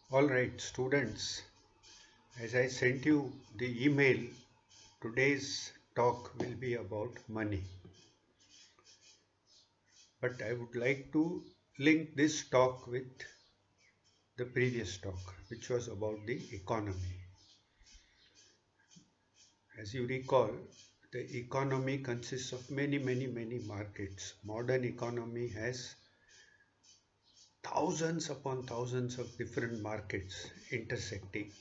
All right, students, as I sent you the email, today's talk will be about money. But I would like to link this talk with the previous talk, which was about the economy. As you recall, the economy consists of many markets. Modern economy has thousands upon thousands of different markets intersecting.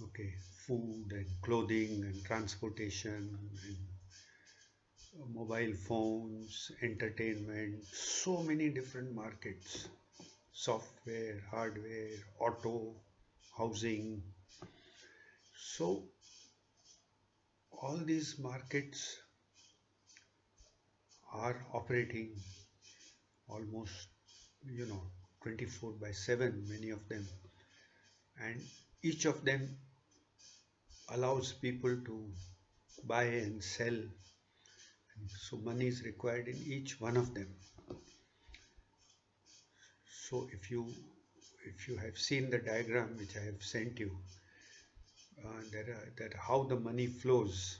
Okay, food and clothing and transportation and mobile phones, entertainment, so many different markets, software, hardware, auto, housing. So, all these markets are operating almost, you know, 24 by 7, many of them, and each of them allows people to buy and sell. So, money is required in each one of them. So, if you have seen the diagram which I have sent you, that how the money flows.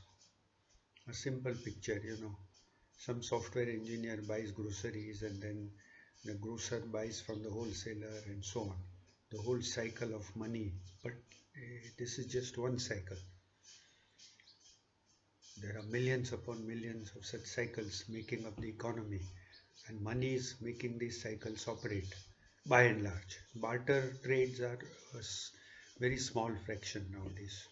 A simple picture, some software engineer buys groceries and then the grocer buys from the wholesaler and so on. The whole cycle of money, but this is just one cycle. There are millions upon millions of such cycles making up the economy, and money is making these cycles operate by and large. Barter trades are very small fraction nowadays.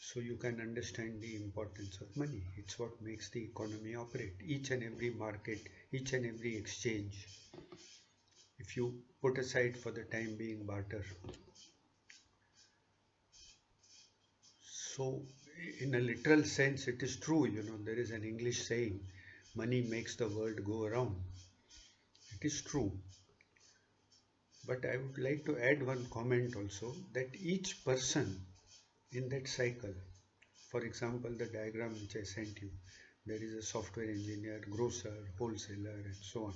So you can understand the importance of money. It's what makes the economy operate. Each and every market, each and every exchange, if you put aside for the time being barter. So, in a literal sense, it is true, there is an English saying, money makes the world go around. It is true. But I would like to add one comment also that each person in that cycle, for example, the diagram which I sent you, there is a software engineer, grocer, wholesaler, and so on.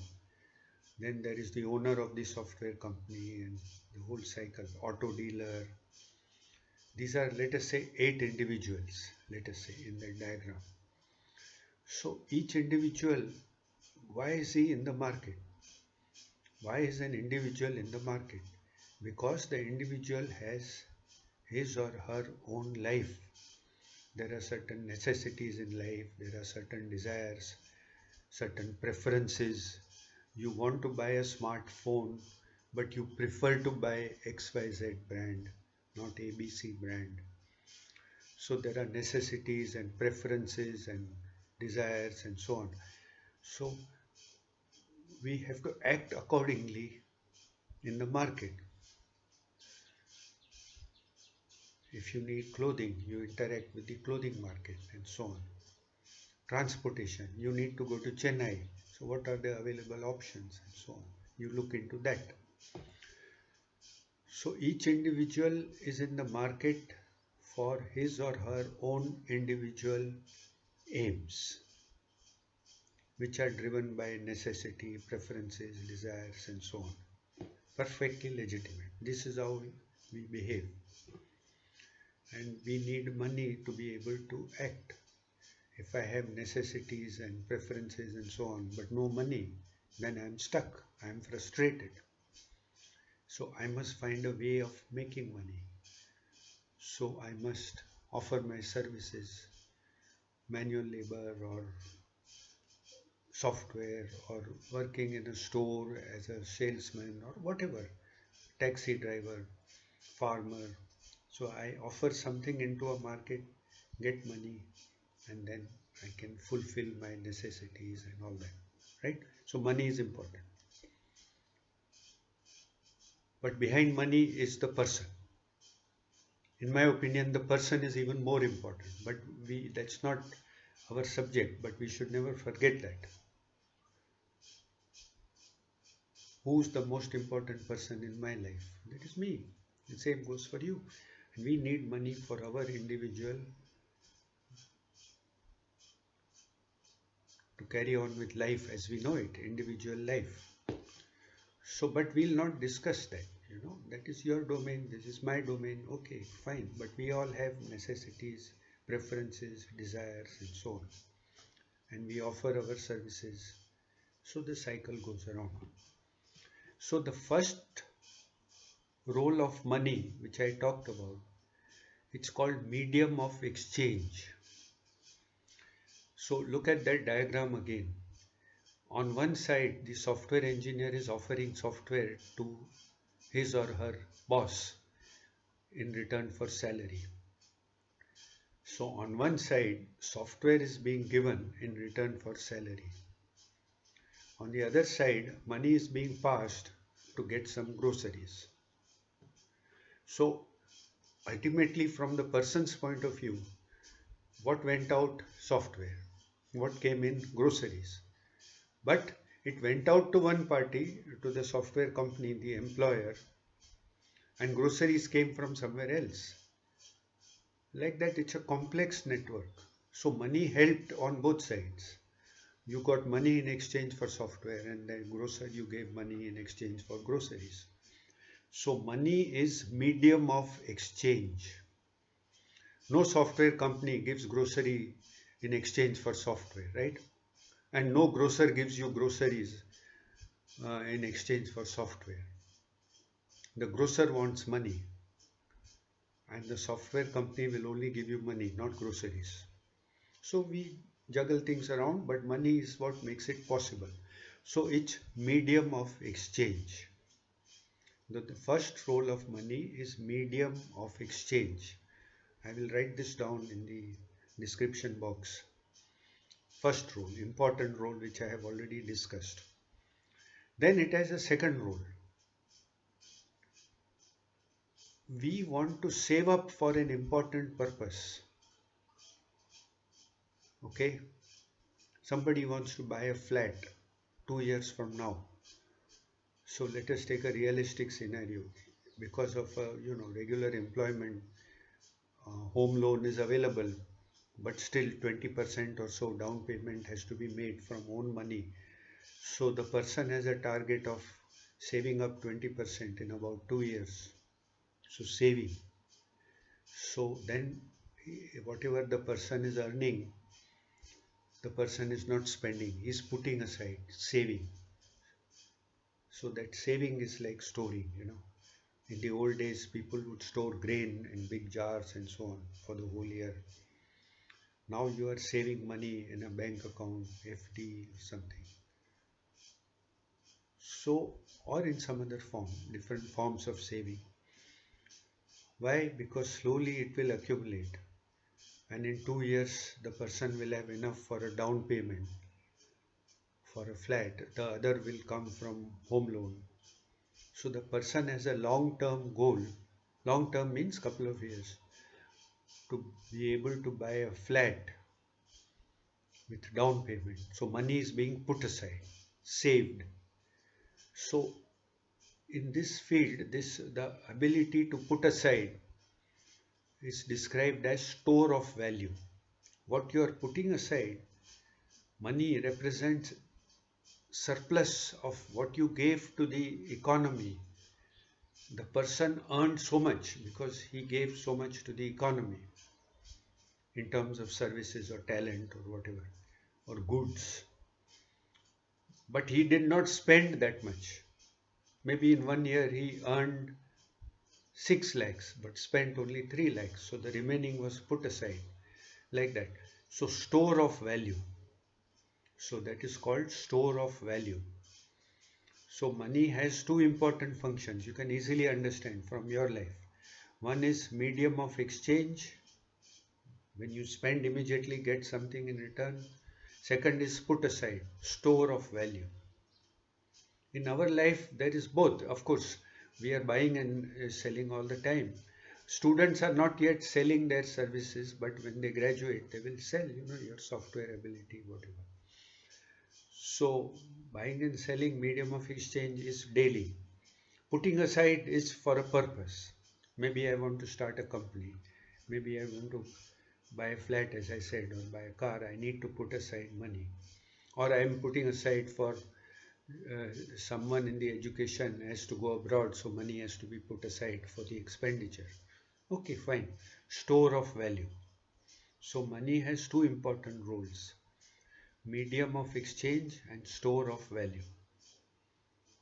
Then there is the owner of the software company and the whole cycle, auto dealer. These are, let us say, 8 individuals, let us say, in that diagram. So each individual, why is he in the market? Why is an individual in the market? Because the individual has his or her own life. There are certain necessities in life, there are certain desires, certain preferences. You want to buy a smartphone, but you prefer to buy XYZ brand, not ABC brand. So there are necessities and preferences and desires and so on. So we have to act accordingly in the market. If you need clothing, you interact with the clothing market and so on. Transportation, you need to go to Chennai. So what are the available options and so on. You look into that. So each individual is in the market for his or her own individual aims, which are driven by necessity, preferences, desires, and so on. Perfectly legitimate. This is how we behave. And we need money to be able to act. If I have necessities and preferences and so on, but no money, then I'm stuck. I'm frustrated. So I must find a way of making money. So I must offer my services, manual labor or software or working in a store as a salesman or whatever, taxi driver, farmer. So I offer something into a market, get money, and then I can fulfill my necessities and all that, right? So money is important. But behind money is the person. In my opinion, the person is even more important. But that's not our subject, but we should never forget that. Who's the most important person in my life? That is me. The same goes for you. And we need money for our individual to carry on with life as we know it, individual life. So, but we'll not discuss that. that is your domain, this is my domain, okay, fine. But we all have necessities, preferences, desires, and so on. And we offer our services. So the cycle goes around. So the first role of money, which I talked about, it's called medium of exchange. So look at that diagram again. On one side, the software engineer is offering software to his or her boss in return for salary. So on one side, software is being given in return for salary. On the other side, money is being passed to get some groceries. So ultimately, from the person's point of view, what went out? Software. What came in? Groceries. But it went out to one party, to the software company, the employer, and groceries came from somewhere else. Like that, it's a complex network. So money helped on both sides. You got money in exchange for software, and then you gave money in exchange for groceries. So money is medium of exchange. No software company gives grocery in exchange for software, right? And no grocer gives you groceries in exchange for software. The grocer wants money, and the software company will only give you money, not groceries. So we juggle things around, but money is what makes it possible. So it's medium of exchange. The first role of money is medium of exchange. I will write this down in the description box. First role, important role, which I have already discussed. Then it has a second role. We want to save up for an important purpose. Okay, somebody wants to buy a flat 2 years from now. So let us take a realistic scenario. Because of regular employment, home loan is available, but still 20% or so down payment has to be made from own money. So the person has a target of saving up 20% in about 2 years. So saving. So then whatever the person is earning, the person is not spending, he is putting aside, saving. So that saving is like storing. In the old days, people would store grain in big jars and so on for the whole year. Now you are saving money in a bank account, FD or something. So, or in some other form, different forms of saving. Why? Because slowly it will accumulate. And in 2 years, the person will have enough for a down payment for a flat. The other will come from home loan. So the person has a long-term goal. Long-term means couple of years, to be able to buy a flat with down payment. So money is being put aside, saved. So in this field, the ability to put aside is described as store of value. What you are putting aside, money represents surplus of what you gave to the economy. The person earned so much because he gave so much to the economy in terms of services or talent or whatever, or goods. But he did not spend that much. Maybe in 1 year he earned 6 lakhs but spent only 3 lakhs. So the remaining was put aside like that. So store of value. So that is called store of value. So money has two important functions you can easily understand from your life. One is medium of exchange. When you spend, immediately get something in return. Second is put aside, store of value. In our life, there is both. Of course, we are buying and selling all the time. Students are not yet selling their services, but when they graduate, they will sell, your software ability, whatever. So, buying and selling, medium of exchange is daily. Putting aside is for a purpose. Maybe I want to start a company. Maybe I want to buy a flat, as I said, or buy a car. I need to put aside money. Or I am putting aside for someone in the education has to go abroad, so money has to be put aside for the expenditure. Okay, fine. Store of value. So money has two important roles: medium of exchange and store of value.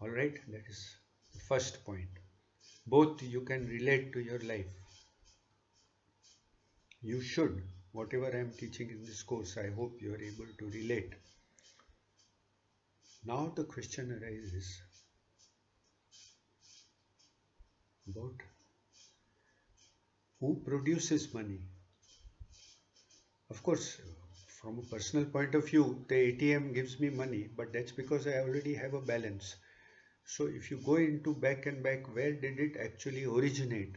All right, that is the first point. Both you can relate to your life. You should. Whatever I am teaching in this course, I hope you are able to relate. Now the question arises about who produces money. Of course, from a personal point of view, the ATM gives me money, but that's because I already have a balance. So if you go into back and back, where did it actually originate?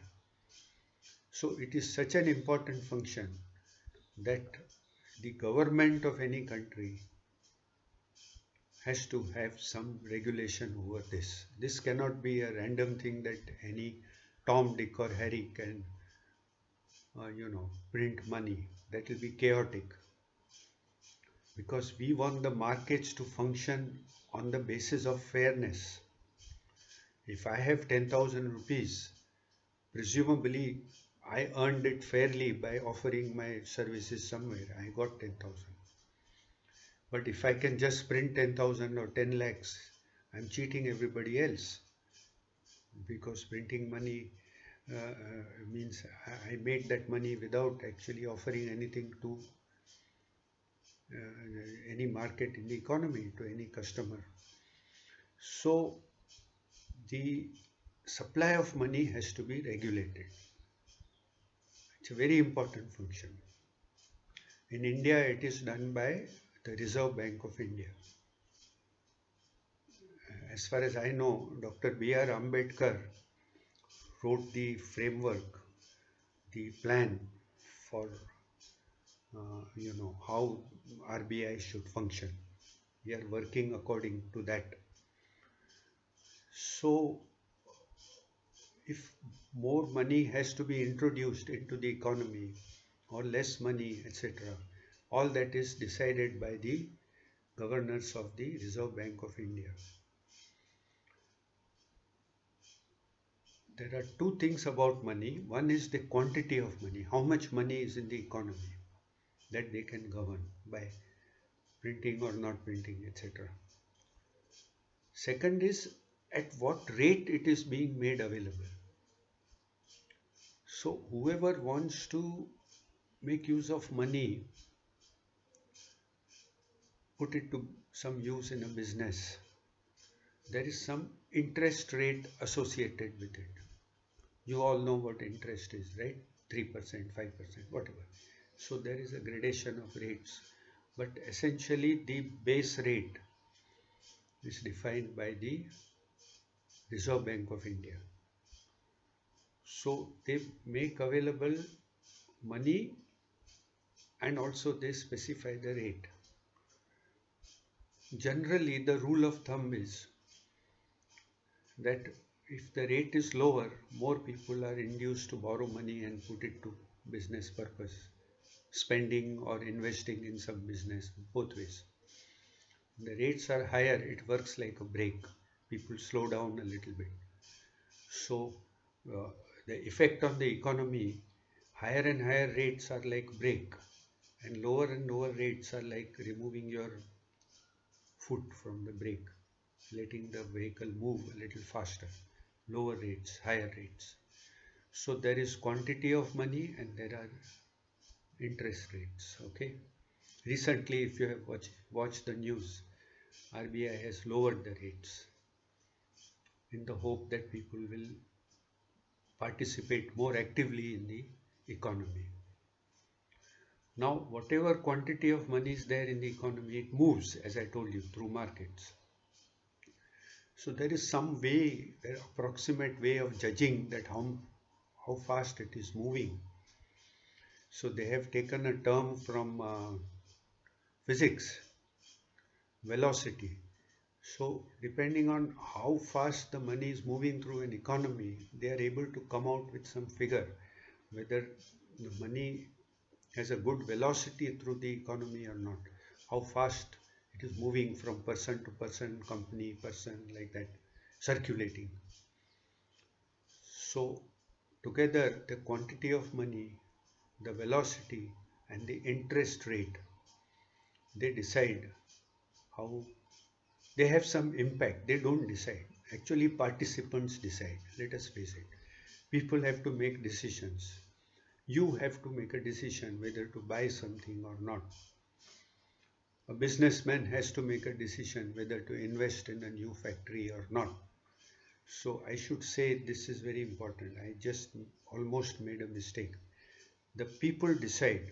So it is such an important function that the government of any country has to have some regulation over this. This cannot be a random thing that any Tom, Dick, or Harry can, print money. That will be chaotic because we want the markets to function on the basis of fairness. If I have 10,000 rupees, presumably I earned it fairly by offering my services somewhere. I got 10,000. But if I can just print 10,000 or 10 lakhs, I'm cheating everybody else because printing money means I made that money without actually offering anything to any market in the economy, to any customer. So the supply of money has to be regulated. It's a very important function. In India, it is done by the Reserve Bank of India. As far as I know, Dr. B.R. Ambedkar wrote the framework, the plan for how RBI should function. We are working according to that. So if more money has to be introduced into the economy or less money, etc., all that is decided by the governors of the Reserve Bank of India. There are two things about money. One is the quantity of money, how much money is in the economy, that they can govern by printing or not printing, etc. Second is at what rate it is being made available. So whoever wants to make use of money, put it to some use in a business, there is some interest rate associated with it. You all know what interest is, right? 3%, 5%, whatever. So there is a gradation of rates, but essentially the base rate is defined by the Reserve Bank of India. So they make available money and also they specify the rate. Generally, the rule of thumb is that if the rate is lower, more people are induced to borrow money and put it to business purpose, spending or investing in some business, both ways. The rates are higher, it works like a brake. People slow down a little bit. So the effect on the economy, higher and higher rates are like brake, and lower rates are like removing your foot from the brake, letting the vehicle move a little faster. Lower rates, higher rates. So there is quantity of money and there are interest rates. Okay. Recently, if you have watched the news, RBI has lowered the rates in the hope that people will participate more actively in the economy. Now, whatever quantity of money is there in the economy, it moves, as I told you, through markets. So there is some way, an approximate way of judging that how fast it is moving. So they have taken a term from physics, velocity. So depending on how fast the money is moving through an economy, they are able to come out with some figure, whether the money has a good velocity through the economy or not, how fast It is moving from person to person, company, person, like that, circulating. So together, the quantity of money, the velocity, and the interest rate, they decide how, they have some impact. They don't decide. Actually, participants decide. Let us face it. People have to make decisions. You have to make a decision whether to buy something or not. A businessman has to make a decision whether to invest in a new factory or not. So I should say this is very important. I just almost made a mistake. The people decide,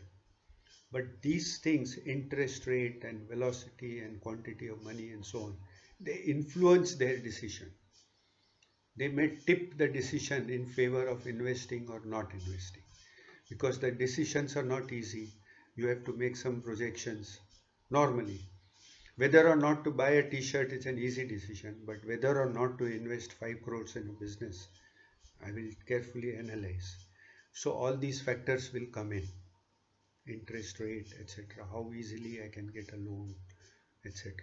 but these things, interest rate and velocity and quantity of money and so on, they influence their decision. They may tip the decision in favor of investing or not investing, because the decisions are not easy. You have to make some projections. Normally, whether or not to buy a t-shirt is an easy decision, but whether or not to invest 5 crores in a business, I will carefully analyze. So all these factors will come in: interest rate, etc., how easily I can get a loan, etc.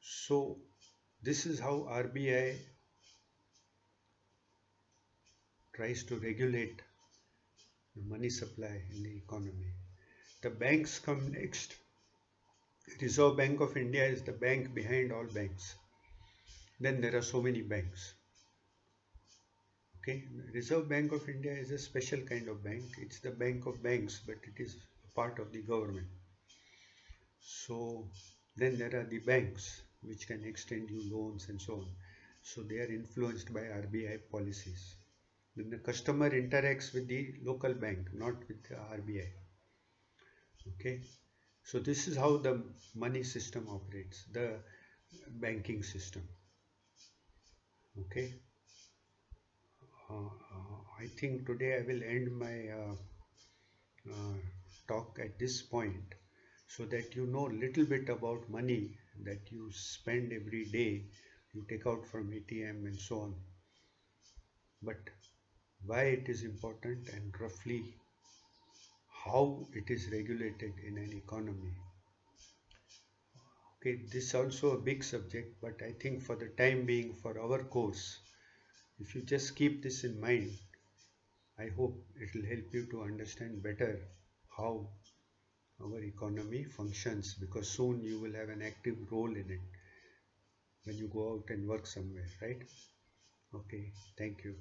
So this is how RBI tries to regulate the money supply in the economy. The banks come next. Reserve Bank of India is the bank behind all banks. Then there are so many banks. Okay, Reserve Bank of India is a special kind of bank. It's the bank of banks, but it is a part of the government. So then there are the banks which can extend you loans and so on. So they are influenced by RBI policies. Then the customer interacts with the local bank, not with the RBI. Okay, so this is how the money system operates, the banking system. Okay, I think today I will end my uh, talk at this point, so that you know a little bit about money that you spend every day, you take out from ATM and so on, but why it is important and roughly how it is regulated in an economy. Okay, this is also a big subject, but I think for the time being, for our course, if you just keep this in mind, I hope it will help you to understand better how our economy functions, because soon you will have an active role in it when you go out and work somewhere, right? Okay, thank you.